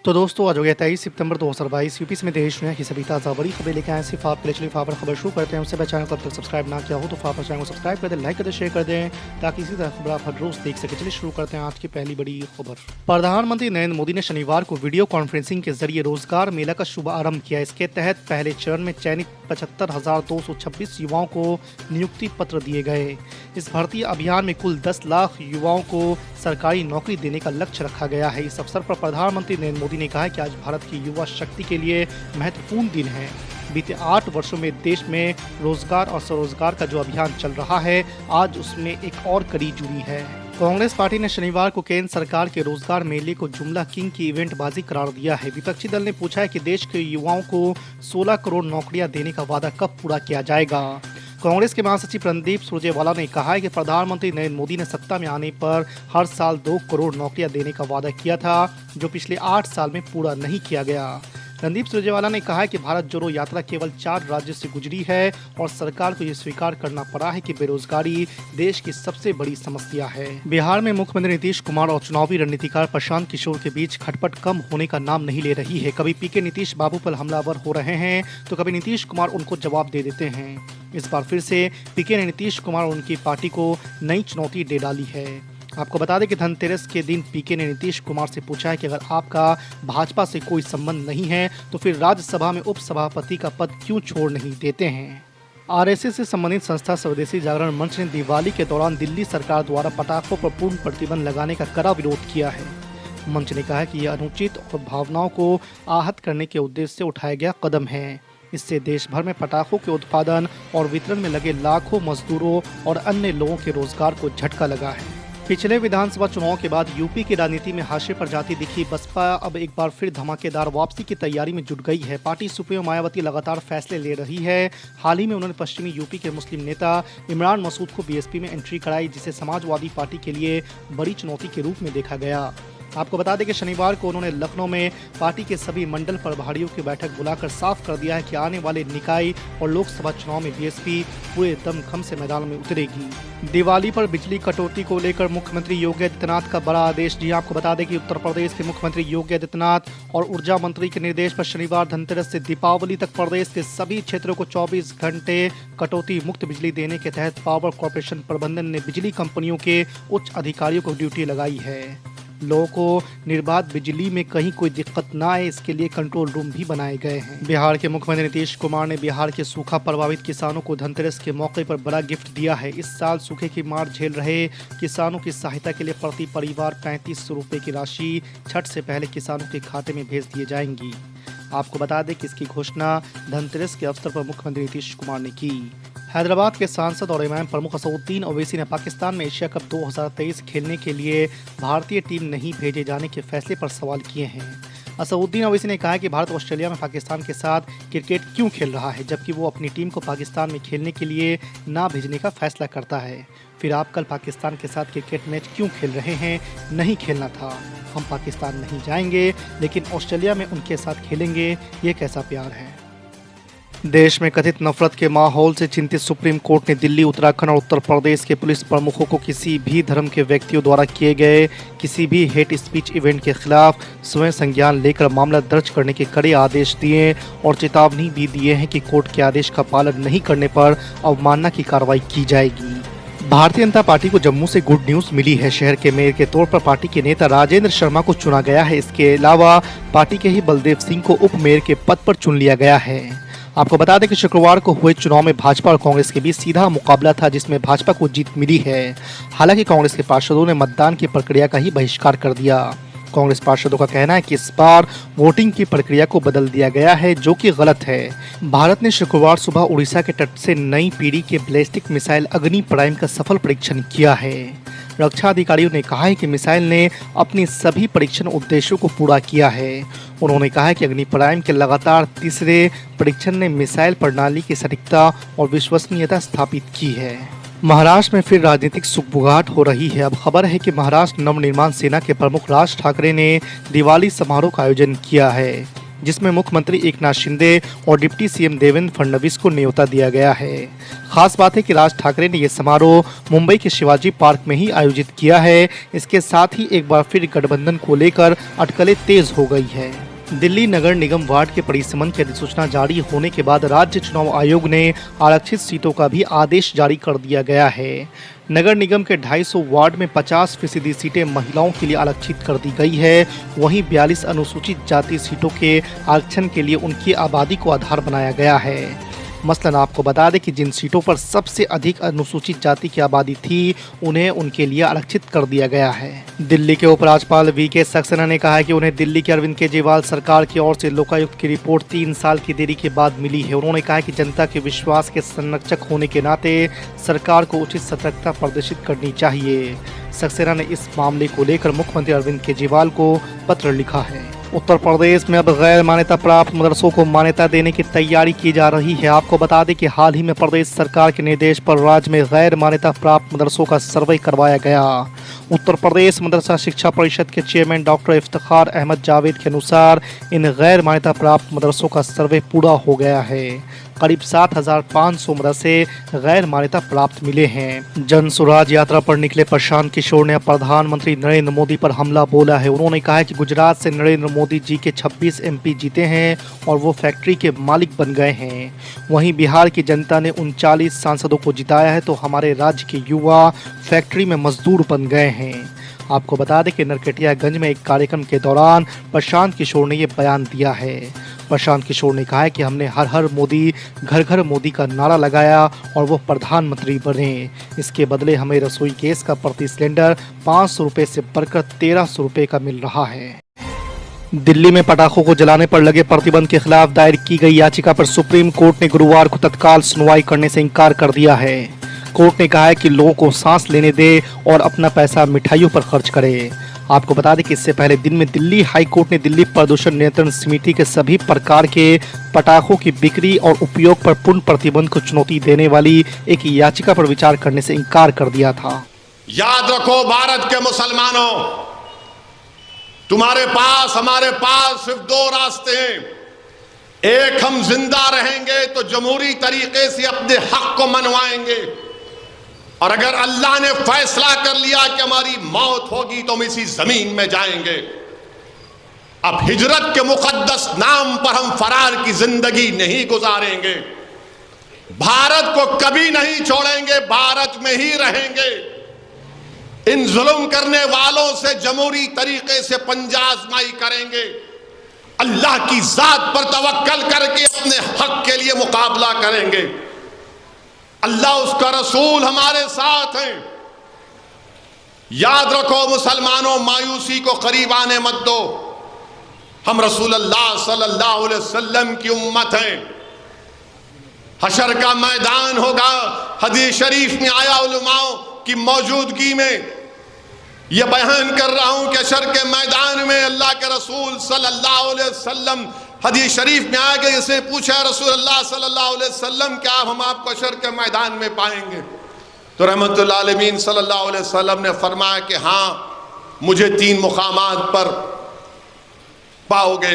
तो दोस्तों आज हो गया 23 सितंबर 2022। यूपी समेत देश दुनिया की सभी ताज़ा बड़ी खबरें लेकर आए सिर्फ आपके लिए। चलिए पर खबर शुरू करते हैं। उससे पहले चैनल को अब तक सब्सक्राइब ना किया हो तो पर चैनल को सब्सक्राइब कर दें, लाइक कर दें, शेयर कर दें ताकि इसी तरह खबर आप हर रोज देख सके। चलिए शुरू करते हैं आज की पहली बड़ी खबर। प्रधानमंत्री नरेंद्र मोदी ने शनिवार को वीडियो कॉन्फ्रेंसिंग के जरिए रोजगार मेला का शुभारंभ किया। इसके तहत पहले चरण में चयनित 75,226 युवाओं को नियुक्ति पत्र दिए गए। इस भर्ती अभियान में कुल 10 लाख युवाओं को सरकारी नौकरी देने का लक्ष्य रखा गया है। इस अवसर पर प्रधानमंत्री नरेंद्र मोदी ने कहा कि आज भारत की युवा शक्ति के लिए महत्वपूर्ण दिन है। बीते 8 वर्षों में देश में रोजगार और स्वरोजगार का जो अभियान चल रहा है, आज उसमें एक और कड़ी जुड़ी है। कांग्रेस पार्टी ने शनिवार को केंद्र सरकार के रोजगार मेले को जुमला किंग की इवेंटबाजी करार दिया है। विपक्षी दल ने पूछा है कि देश के युवाओं को 16 करोड़ नौकरियां देने का वादा कब पूरा किया जाएगा। कांग्रेस के महासचिव रणदीप सुरजेवाला ने कहा है कि प्रधानमंत्री नरेंद्र मोदी ने सत्ता में आने पर हर साल 2 करोड़ नौकरियां देने का वादा किया था, जो पिछले 8 साल में पूरा नहीं किया गया। रणदीप सुरजेवाला ने कहा है कि भारत जोड़ो यात्रा केवल 4 राज्यों से गुजरी है और सरकार को यह स्वीकार करना पड़ा है कि बेरोजगारी देश की सबसे बड़ी समस्या है। बिहार में मुख्यमंत्री नीतीश कुमार और चुनावी रणनीतिकार प्रशांत किशोर के बीच खटपट कम होने का नाम नहीं ले रही है। कभी पीके नीतीश बाबू पर हमलावर हो रहे हैं तो कभी नीतीश कुमार उनको जवाब दे देते हैं। इस बार फिर से पीके ने नीतीश कुमार और उनकी पार्टी को नई चुनौती दे डाली है। आपको बता दें कि धनतेरस के दिन पीके ने नीतीश कुमार से पूछा है कि अगर आपका भाजपा से कोई संबंध नहीं है तो फिर राज्यसभा में उपसभापति का पद क्यों छोड़ नहीं देते हैं। आरएसएस से संबंधित संस्था स्वदेशी जागरण मंच ने दिवाली के दौरान दिल्ली सरकार द्वारा पटाखों पर पूर्ण प्रतिबंध लगाने का कड़ा विरोध किया है। मंच ने कहा कि यह अनुचित और भावनाओं को आहत करने के उद्देश्य से उठाया गया कदम है। इससे देश भर में पटाखों के उत्पादन और वितरण में लगे लाखों मजदूरों और अन्य लोगों के रोजगार को झटका लगा है। पिछले विधानसभा चुनाव के बाद यूपी की राजनीति में हाशिए पर जाती दिखी बसपा अब एक बार फिर धमाकेदार वापसी की तैयारी में जुट गई है। पार्टी सुप्रीमो मायावती लगातार फैसले ले रही है। हाल ही में उन्होंने पश्चिमी यूपी के मुस्लिम नेता इमरान मसूद को बीएसपी में एंट्री कराई, जिसे समाजवादी पार्टी के लिए बड़ी चुनौती के रूप में देखा गया। आपको बता दें कि शनिवार को उन्होंने लखनऊ में पार्टी के सभी मंडल प्रभारियों की बैठक बुलाकर साफ कर दिया है कि आने वाले निकाय और लोकसभा चुनाव में बीएसपी पूरे दमखम से मैदान में उतरेगी। दिवाली पर बिजली कटौती को लेकर मुख्यमंत्री योगी आदित्यनाथ का बड़ा आदेश। जी आपको बता दें कि उत्तर प्रदेश के मुख्यमंत्री योगी आदित्यनाथ और ऊर्जा मंत्री के निर्देश पर शनिवार धनतेरस से दीपावली तक प्रदेश के सभी क्षेत्रों को 24 घंटे कटौती मुक्त बिजली देने के तहत पावर कॉर्पोरेशन प्रबंधन ने बिजली कंपनियों के उच्च अधिकारियों को ड्यूटी लगाई है। लोगों को निर्बाध बिजली में कहीं कोई दिक्कत ना आए, इसके लिए कंट्रोल रूम भी बनाए गए हैं। बिहार के मुख्यमंत्री नीतीश कुमार ने बिहार के सूखा प्रभावित किसानों को धनतेरस के मौके पर बड़ा गिफ्ट दिया है। इस साल सूखे की मार झेल रहे किसानों की सहायता के लिए प्रति परिवार 3500 रुपये की राशि छठ से पहले किसानों के खाते में भेज दिए जाएंगी। आपको बता दें कि इसकी घोषणा धनतेरस के अवसर पर मुख्यमंत्री नीतीश कुमार ने की। हैदराबाद के सांसद और इमाम प्रमुख असदुद्दीन ओवैसी ने पाकिस्तान में एशिया कप 2023 खेलने के लिए भारतीय टीम नहीं भेजे जाने के फैसले पर सवाल किए हैं। असदुद्दीन ओवैसी ने कहा कि भारत ऑस्ट्रेलिया में पाकिस्तान के साथ क्रिकेट क्यों खेल रहा है, जबकि वो अपनी टीम को पाकिस्तान में खेलने के लिए ना भेजने का फैसला करता है। फिर आप कल पाकिस्तान के साथ क्रिकेट मैच क्यों खेल रहे हैं? नहीं खेलना था। हम पाकिस्तान नहीं जाएंगे, लेकिन ऑस्ट्रेलिया में उनके साथ खेलेंगे। ये कैसा प्यार है। देश में कथित नफरत के माहौल से चिंतित सुप्रीम कोर्ट ने दिल्ली, उत्तराखंड और उत्तर प्रदेश के पुलिस प्रमुखों को किसी भी धर्म के व्यक्तियों द्वारा किए गए किसी भी हेट स्पीच इवेंट के खिलाफ स्वयं संज्ञान लेकर मामला दर्ज करने के कड़े आदेश दिए और चेतावनी भी दिए हैं कि कोर्ट के आदेश का पालन नहीं करने पर अवमानना की कार्रवाई की जाएगी। भारतीय जनता पार्टी को जम्मू से गुड न्यूज मिली है। शहर के मेयर के तौर पर पार्टी के नेता राजेंद्र शर्मा को चुना गया है। इसके अलावा पार्टी के ही बलदेव सिंह को उप मेयर के पद पर चुन लिया गया है। आपको बता दें कि शुक्रवार को हुए चुनाव में भाजपा और कांग्रेस के बीच सीधा मुकाबला था, जिसमें भाजपा को जीत मिली है। हालांकि कांग्रेस के पार्षदों ने मतदान की प्रक्रिया का ही बहिष्कार कर दिया। कांग्रेस पार्षदों का कहना है कि इस बार वोटिंग की प्रक्रिया को बदल दिया गया है, जो कि गलत है। भारत ने शुक्रवार सुबह उड़ीसा के तट से नई पीढ़ी के बैलिस्टिक मिसाइल अग्नि प्राइम का सफल परीक्षण किया है। रक्षा अधिकारियों ने कहा है कि मिसाइल ने अपनी सभी परीक्षण उद्देश्यों को पूरा किया है। उन्होंने कहा है कि अग्नि प्राइम के लगातार तीसरे परीक्षण ने मिसाइल प्रणाली की सटीकता और विश्वसनीयता स्थापित की है। महाराष्ट्र में फिर राजनीतिक सुगबुगाहट हो रही है। अब खबर है कि महाराष्ट्र नवनिर्माण सेना के प्रमुख राज ठाकरे ने दिवाली समारोह का आयोजन किया है। जिसमें मुख्यमंत्री एकनाथ शिंदे और डिप्टी सीएम देवेंद्र फडणवीस को न्योता दिया गया है। खास बात है कि राज ठाकरे ने यह समारोह मुंबई के शिवाजी पार्क में ही आयोजित किया है। इसके साथ ही एक बार फिर गठबंधन को लेकर अटकलें तेज हो गई है। दिल्ली नगर निगम वार्ड के परिसमन की अधिसूचना जारी होने के बाद राज्य चुनाव आयोग ने आरक्षित सीटों का भी आदेश जारी कर दिया गया है। नगर निगम के 250 वार्ड में 50% सीटें महिलाओं के लिए आरक्षित कर दी गई है। वहीं 42 अनुसूचित जाति सीटों के आरक्षण के लिए उनकी आबादी को आधार बनाया गया है। मसलन आपको बता दें कि जिन सीटों पर सबसे अधिक अनुसूचित जाति की आबादी थी, उन्हें उनके लिए आरक्षित कर दिया गया है। दिल्ली के उपराज्यपाल वीके सक्सेना ने कहा है कि उन्हें दिल्ली के अरविंद केजरीवाल सरकार की ओर से लोकायुक्त की रिपोर्ट 3 साल की देरी के बाद मिली है। उन्होंने कहा है कि जनता के विश्वास के संरक्षक होने के नाते सरकार को उचित सतर्कता प्रदर्शित करनी चाहिए। सक्सेना ने इस मामले को लेकर मुख्यमंत्री अरविंद केजरीवाल को पत्र लिखा है। उत्तर प्रदेश में अब गैर मान्यता प्राप्त मदरसों को मान्यता देने की तैयारी की जा रही है। आपको बता दें कि हाल ही में प्रदेश सरकार के निर्देश पर राज्य में गैर मान्यता प्राप्त मदरसों का सर्वे करवाया गया। उत्तर प्रदेश मदरसा शिक्षा परिषद के चेयरमैन डॉक्टर इफ्तिखार अहमद जावेद के अनुसार इन गैर मान्यता प्राप्त मदरसों का सर्वे पूरा हो गया है। करीब 7,500 मदरसे गैर मान्यता प्राप्त मिले हैं। जन स्वराज यात्रा पर निकले प्रशांत किशोर ने प्रधानमंत्री नरेंद्र मोदी पर हमला बोला है। उन्होंने कहा है कि गुजरात से नरेंद्र मोदी जी के 26 MP जीते हैं और वो फैक्ट्री के मालिक बन गए हैं। वहीं बिहार की जनता ने 39 सांसदों को जिताया है, तो हमारे राज्य के युवा फैक्ट्री में मजदूर बन गए हैं। आपको बता दें कि नरकटियागंज में एक कार्यक्रम के दौरान प्रशांत किशोर ने ये बयान दिया है। प्रशांत किशोर ने कहा है कि हमने हर हर मोदी घर घर मोदी का नारा लगाया और वो प्रधानमंत्री बने। इसके बदले हमें रसोई गैस का प्रति सिलेंडर 500 रुपये से बढ़कर 1300 रुपये का मिल रहा है। दिल्ली में पटाखों को जलाने पर लगे प्रतिबंध के खिलाफ दायर की गई याचिका पर सुप्रीम कोर्ट ने गुरुवार को तत्काल सुनवाई करने से इनकार कर दिया है। कोर्ट ने कहा है कि लोगों को सांस लेने दे और अपना पैसा मिठाइयों पर खर्च करे। आपको बता दें कि इससे पहले दिन में दिल्ली हाई कोर्ट ने दिल्ली प्रदूषण नियंत्रण समिति के सभी प्रकार के पटाखों की बिक्री और उपयोग पर पूर्ण प्रतिबंध को चुनौती देने वाली एक याचिका पर विचार करने से इनकार कर दिया था। याद रखो भारत के मुसलमानों, तुम्हारे पास हमारे पास सिर्फ 2 रास्ते हैं। एक, हम जिंदा रहेंगे तो जमहूरी तरीके से अपने हक को मनवाएंगे, और अगर अल्लाह ने फैसला कर लिया कि हमारी मौत होगी तो हम इसी जमीन में जाएंगे। अब हिजरत के मुकद्दस नाम पर हम फरार की जिंदगी नहीं गुजारेंगे। भारत को कभी नहीं छोड़ेंगे, भारत में ही रहेंगे। इन जुल्म करने वालों से जमहूरी तरीके से पंजा आजमाई करेंगे। अल्लाह की जात पर तवक्कल करके अपने हक के लिए मुकाबला करेंगे। अल्लाह उसका रसूल हमारे साथ हैं। याद रखो मुसलमानों, मायूसी को करीब आने मत दो। हम रसूल अल्लाह सल्लल्लाहु अलैहि वसल्लम की उम्मत हैं। हशर का मैदान होगा। हदीस शरीफ में आया, उलमाओं की मौजूदगी में यह बयान कर रहा हूं कि हशर के मैदान में अल्लाह के रसूल सल्लल्लाहु अलैहि वसल्लम, हदीस शरीफ में आ गए, इसे पूछा रसूल अल्लाह सल्लल्लाहु अलैहि वसल्लम, क्या हम आपको हशर के मैदान में पाएंगे? तो रहमतुल्लाह अलमीन सल्लल्लाहु अलैहि वसल्लम ने फरमाया कि हाँ, मुझे 3 मुकामात पर पाओगे।